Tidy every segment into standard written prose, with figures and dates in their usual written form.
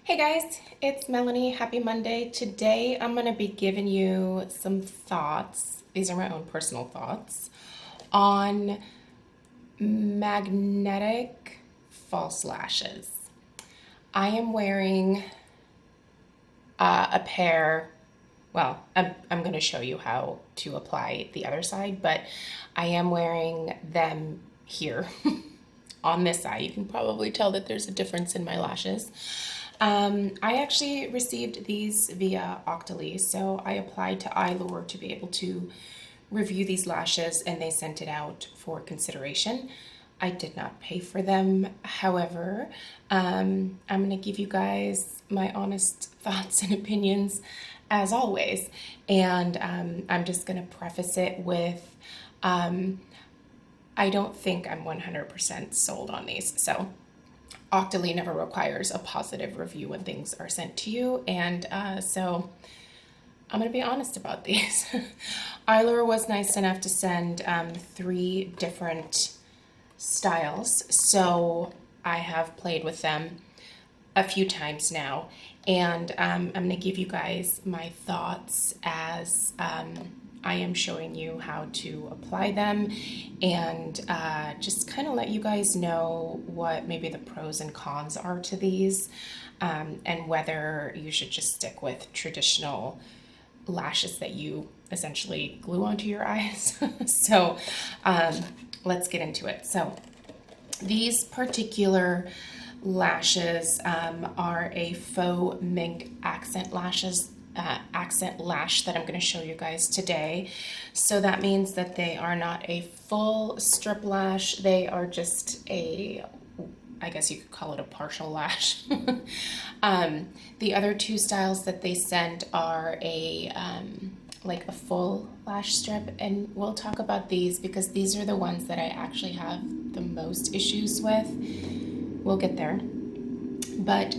Hey guys, it's Melanie. Happy Monday. Today I'm going to be giving you some thoughts. These are my own personal thoughts on magnetic false lashes. I am wearing a pair. Well, I'm going to show you how to apply the other side, but I am wearing them here on this side. You can probably tell that there's a difference in my lashes. I actually received these via Octoly, so I applied to iLure to be able to review these lashes, and they sent it out for consideration. I did not pay for them. However, I'm going to give you guys my honest thoughts and opinions as always. And I'm just going to preface it with I don't think I'm 100% sold on these. So Octoly never requires a positive review when things are sent to you. And so I'm going to be honest about these. iLure was nice enough to send 3 different styles. So I have played with them a few times now. And I'm going to give you guys my thoughts as I am showing you how to apply them, and just kind of let you guys know what maybe the pros and cons are to these, and whether you should just stick with traditional lashes that you essentially glue onto your eyes. So let's get into it. So these particular lashes are a faux mink accent lashes. Accent lash that I'm going to show you guys today. So that means that they are not a full strip lash. They are just I guess you could call it a partial lash. The other 2 styles that they sent are like a full lash strip, and we'll talk about these because these are the ones that I actually have the most issues with. We'll get there. But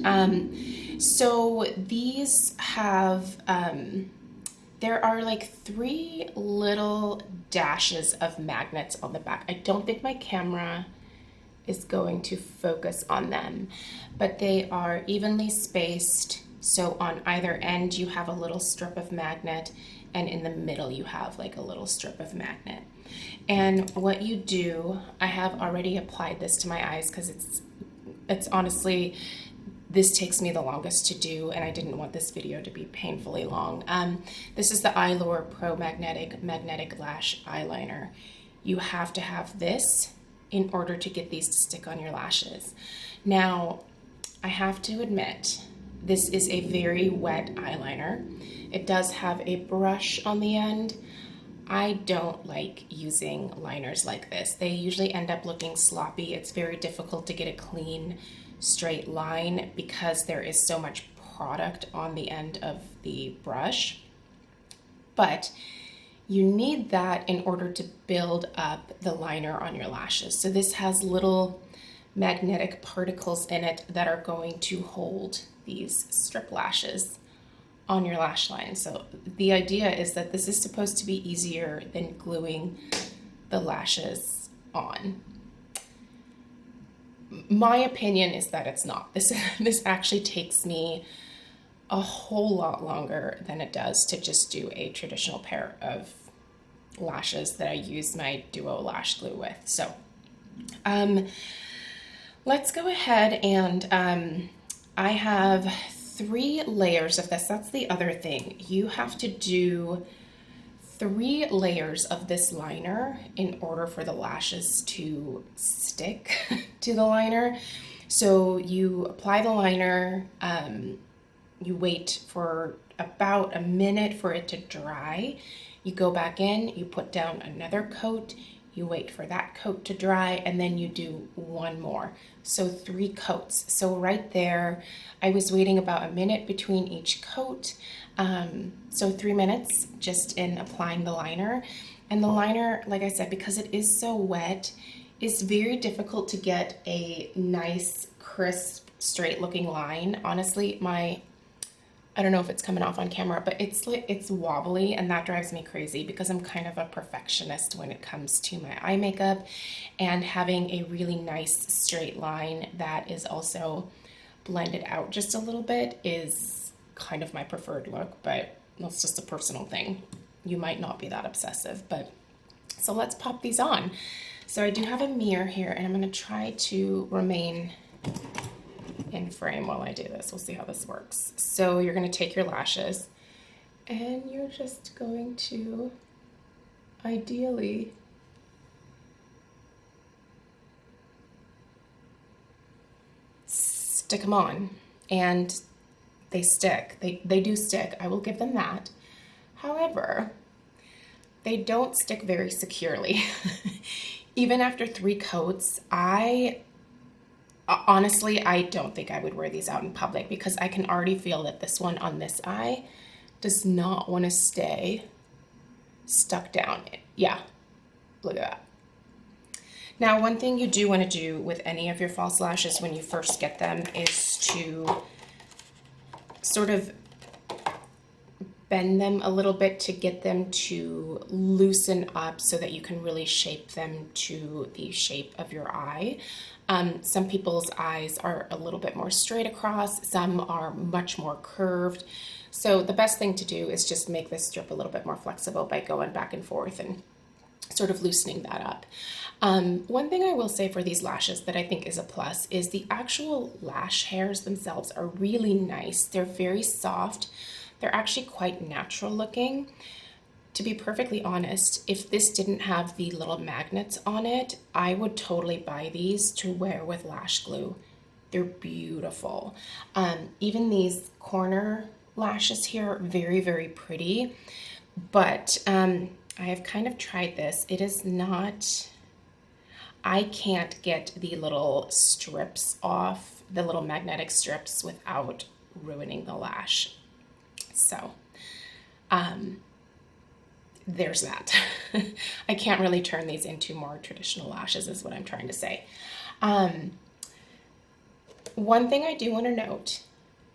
so these have, there are like 3 little dashes of magnets on the back. I don't think my camera is going to focus on them, but they are evenly spaced. So on either end you have a little strip of magnet, and in the middle you have like a little strip of magnet. And what you do, I have already applied this to my eyes because it's honestly, this takes me the longest to do, and I didn't want this video to be painfully long. This is the iLure Pro Magnetic Lash Eyeliner. You have to have this in order to get these to stick on your lashes. Now, I have to admit, this is a very wet eyeliner. It does have a brush on the end. I don't like using liners like this. They usually end up looking sloppy. It's very difficult to get a clean, straight line because there is so much product on the end of the brush. But you need that in order to build up the liner on your lashes. So this has little magnetic particles in it that are going to hold these strip lashes on your lash line. So the idea is that this is supposed to be easier than gluing the lashes on. My opinion is that it's not. This actually takes me a whole lot longer than it does to just do a traditional pair of lashes that I use my Duo lash glue with. So let's go ahead, and I have 3 layers of this. That's the other thing. You have to do 3 layers of this liner in order for the lashes to stick to the liner. So you apply the liner, you wait for about a minute for it to dry. You go back in, you put down another coat, you wait for that coat to dry, and then you do 1 more. So 3 coats. So right there, I was waiting about a minute between each coat. So 3 minutes just in applying the liner. And the liner, like I said, because it is so wet, is very difficult to get a nice, crisp, straight looking line. Honestly, I don't know if it's coming off on camera, but it's wobbly, and that drives me crazy because I'm kind of a perfectionist when it comes to my eye makeup, and having a really nice straight line that is also blend it out just a little bit is kind of my preferred look, but that's just a personal thing. You might not be that obsessive, but so let's pop these on. So I do have a mirror here, and I'm going to try to remain in frame while I do this. We'll see how this works. So you're going to take your lashes, and you're just going to ideally stick them on, and they stick. They do stick. I will give them that. However, they don't stick very securely. Even after 3 coats, honestly, I don't think I would wear these out in public because I can already feel that this one on this eye does not want to stay stuck down. Yeah, look at that. Now, one thing you do want to do with any of your false lashes when you first get them is to sort of bend them a little bit to get them to loosen up so that you can really shape them to the shape of your eye. Some people's eyes are a little bit more straight across, some are much more curved. So the best thing to do is just make this strip a little bit more flexible by going back and forth and sort of loosening that up. One thing I will say for these lashes that I think is a plus is the actual lash hairs themselves are really nice. They're very soft. They're actually quite natural looking. To be perfectly honest, if this didn't have the little magnets on it, I would totally buy these to wear with lash glue. They're beautiful. Even these corner lashes here are very, very pretty. But I have kind of tried this. It is not, I can't get the little strips off, the little magnetic strips without ruining the lash. So, there's that. I can't really turn these into more traditional lashes is what I'm trying to say. One thing I do want to note,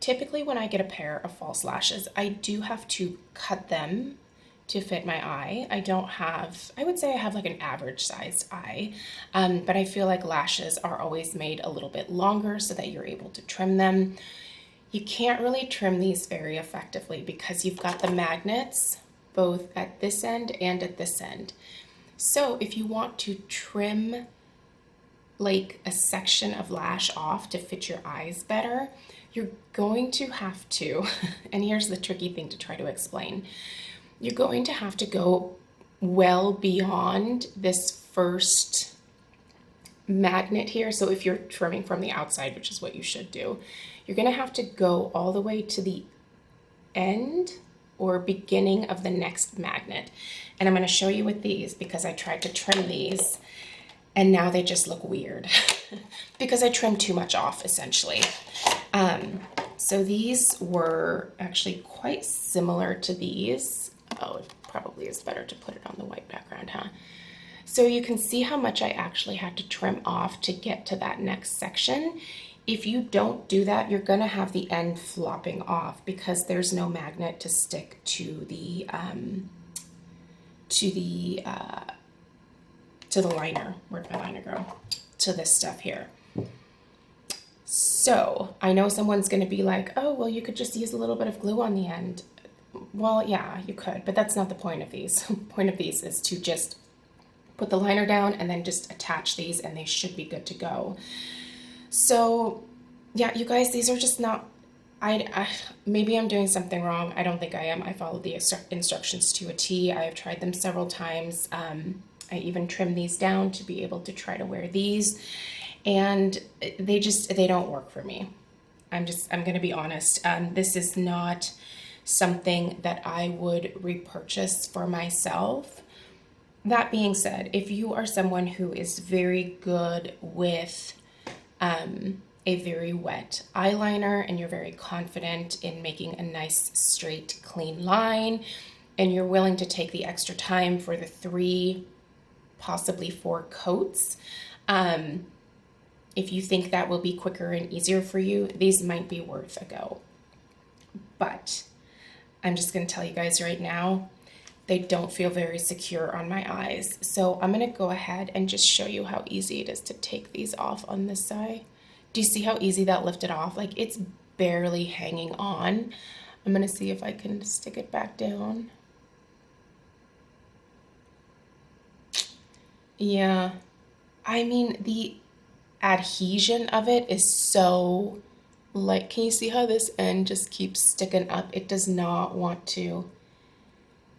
typically when I get a pair of false lashes, I do have to cut them to fit my eye. I would say I have like an average sized eye, but I feel like lashes are always made a little bit longer so that you're able to trim them. You can't really trim these very effectively because you've got the magnets both at this end and at this end. So if you want to trim like a section of lash off to fit your eyes better, you're going to have to, and here's the tricky thing to try to explain, you're going to have to go well beyond this first magnet here. So if you're trimming from the outside, which is what you should do, you're going to have to go all the way to the end or beginning of the next magnet. And I'm going to show you with these because I tried to trim these and now they just look weird because I trimmed too much off essentially. So these were actually quite similar to these. Oh, it probably is better to put it on the white background, huh? So you can see how much I actually had to trim off to get to that next section. If you don't do that, you're gonna have the end flopping off because there's no magnet to stick to the liner. Where'd my liner go? To this stuff here. So I know someone's gonna be like, oh, well, you could just use a little bit of glue on the end. Well, yeah, you could, but that's not the point of these. The point of these is to just put the liner down and then just attach these and they should be good to go. So yeah, you guys, these are just not, maybe I'm doing something wrong. I don't think I am. I followed the instructions to a T. I have tried them several times. I even trimmed these down to be able to try to wear these, and they don't work for me. I'm going to be honest. This is not something that I would repurchase for myself. That being said, if you are someone who is very good with a very wet eyeliner and you're very confident in making a nice straight clean line and you're willing to take the extra time for the 3, possibly 4 coats, if you think that will be quicker and easier for you, these might be worth a go. But I'm just going to tell you guys right now, they don't feel very secure on my eyes. So I'm going to go ahead and just show you how easy it is to take these off on this side. Do you see how easy that lifted off? Like it's barely hanging on. I'm gonna see if I can stick it back down. Yeah, I mean, the adhesion of it is so, like, can you see how this end just keeps sticking up? It does not want to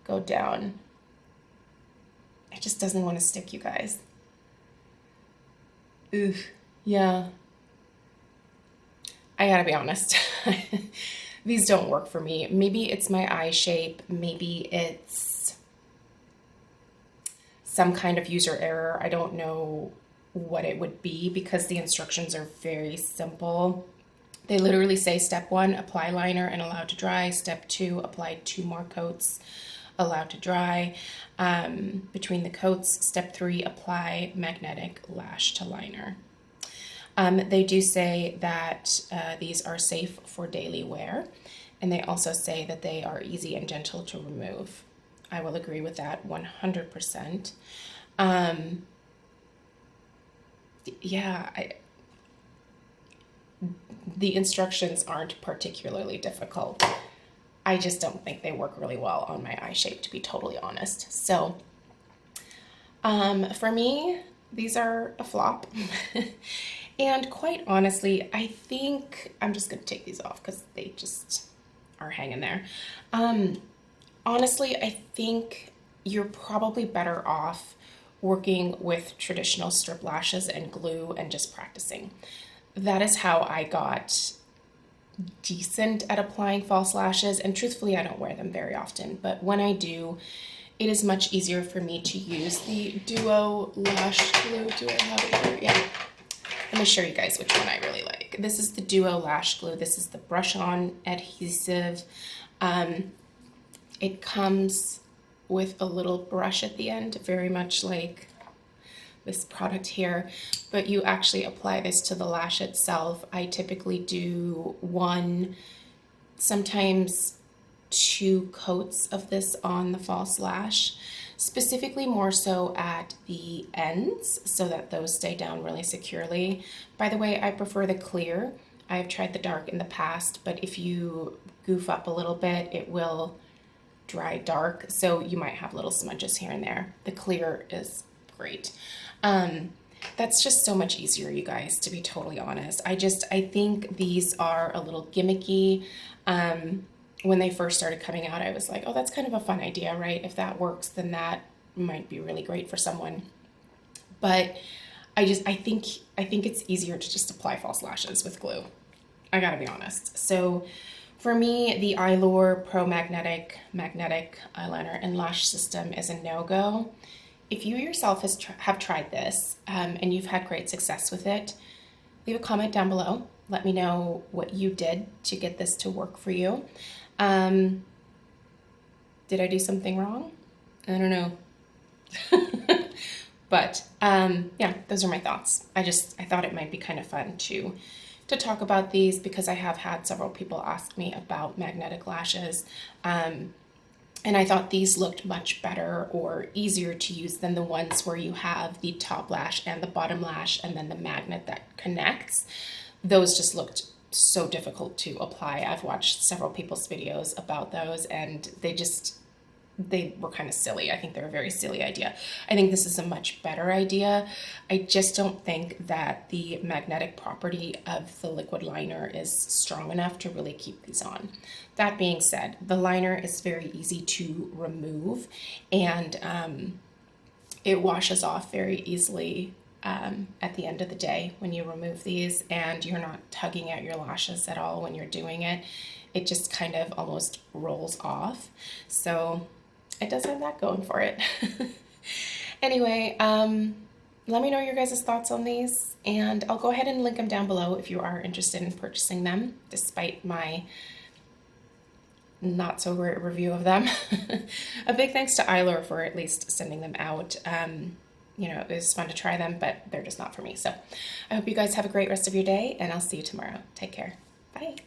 go down. It just doesn't want to stick, you guys. Oof. Yeah. I gotta be honest. These don't work for me. Maybe it's my eye shape. Maybe it's some kind of user error. I don't know what it would be because the instructions are very simple. They literally say step 1, apply liner and allow to dry. Step 2, apply 2 more coats, allow to dry. Between the coats, step 3, apply magnetic lash to liner. They do say that these are safe for daily wear, and they also say that they are easy and gentle to remove. I will agree with that 100%. Yeah, the instructions aren't particularly difficult. I just don't think they work really well on my eye shape, to be totally honest. So, for me, these are a flop. And quite honestly, I think I'm just going to take these off because they just are hanging there. Honestly, I think you're probably better off working with traditional strip lashes and glue and just practicing. That is how I got decent at applying false lashes, and truthfully, I don't wear them very often, but when I do, it is much easier for me to use the Duo Lash Glue. Do I have it here? Yeah. Let me show you guys which one I really like. This is the Duo Lash Glue. This is the brush-on adhesive. It comes with a little brush at the end, very much like this product here, but you actually apply this to the lash itself. I typically do 1, sometimes 2 coats of this on the false lash, specifically more so at the ends so that those stay down really securely. By the way, I prefer the clear. I've tried the dark in the past, but if you goof up a little bit, it will dry dark, so you might have little smudges here and there. The clear is great. That's just so much easier, you guys, to be totally honest. I think these are a little gimmicky. When they first started coming out, I was like, oh, that's kind of a fun idea, right? If that works, then that might be really great for someone. But I think it's easier to just apply false lashes with glue. I gotta be honest. So for me, the Eyelure Pro Magnetic Eyeliner and Lash System is a no-go. If you yourself have tried this and you've had great success with it, leave a comment down below. Let me know what you did to get this to work for you. Did I do something wrong? I don't know. But yeah, those are my thoughts. I thought it might be kind of fun to talk about these because I have had several people ask me about magnetic lashes. And I thought these looked much better or easier to use than the ones where you have the top lash and the bottom lash and then the magnet that connects. Those just looked so difficult to apply. I've watched several people's videos about those and they were kind of silly. I think they're a very silly idea. I think this is a much better idea. I just don't think that the magnetic property of the liquid liner is strong enough to really keep these on. That being said, the liner is very easy to remove and it washes off very easily at the end of the day when you remove these, and you're not tugging at your lashes at all when you're doing it. It just kind of almost rolls off. So it does have that going for it. Anyway, let me know your guys' thoughts on these, and I'll go ahead and link them down below if you are interested in purchasing them, despite my not so great review of them. A big thanks to Eyelure for at least sending them out. You know, it was fun to try them, but they're just not for me. So I hope you guys have a great rest of your day, and I'll see you tomorrow. Take care. Bye.